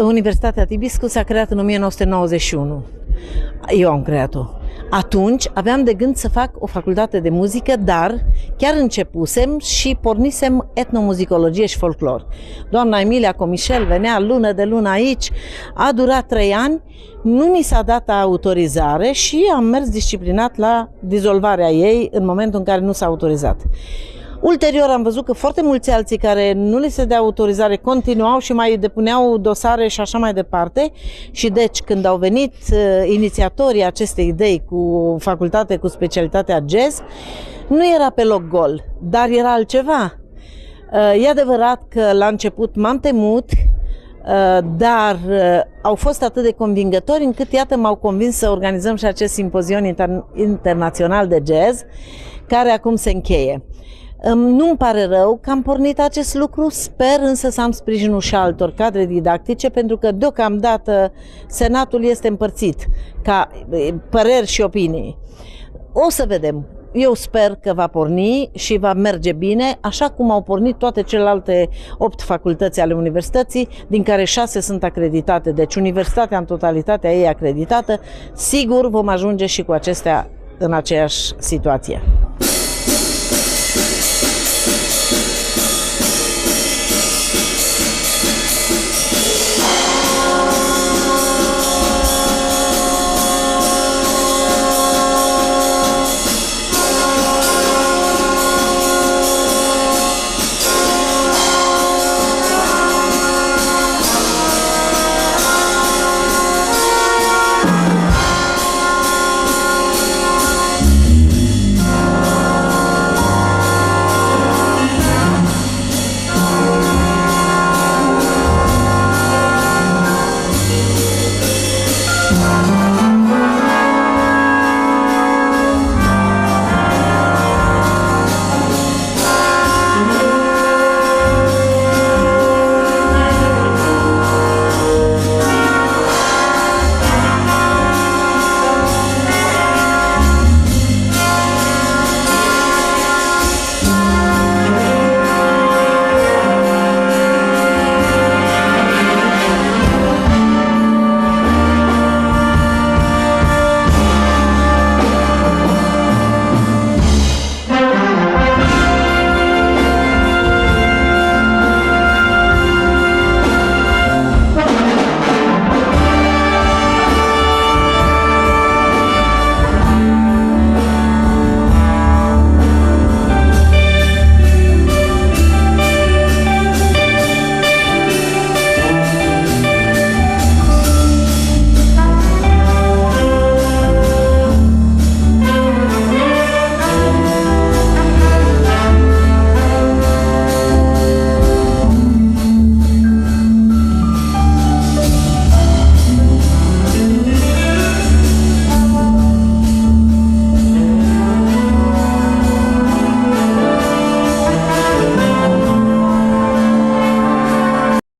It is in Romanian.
Universitatea Tibiscu s-a creat în 1991. Eu am creat-o. Atunci aveam de gând să fac o facultate de muzică, dar chiar începusem și pornisem etnomuzicologie și folclor. Doamna Emilia Comișel venea lună de lună aici, a durat 3 ani, nu mi s-a dat autorizare și am mers disciplinat la dizolvarea ei în momentul în care nu s-a autorizat. Ulterior am văzut că foarte mulți alții care nu le se dea autorizare continuau și mai depuneau dosare și așa mai departe. Și deci când au venit inițiatorii acestei idei cu o facultate cu specialitatea jazz, nu era pe loc gol, dar era altceva. E adevărat că la început m-am temut, dar au fost atât de convingători încât iată m-au convins să organizăm și acest simpozion internațional de jazz, care acum se încheie. Nu-mi pare rău că am pornit acest lucru, sper însă să am sprijinul și altor cadre didactice, pentru că deocamdată Senatul este împărțit ca păreri și opinii. O să vedem. Eu sper că va porni și va merge bine, așa cum au pornit toate celelalte 8 facultăți ale universității, din care 6 sunt acreditate. Deci universitatea în totalitatea ei acreditată, sigur vom ajunge și cu acestea în aceeași situație.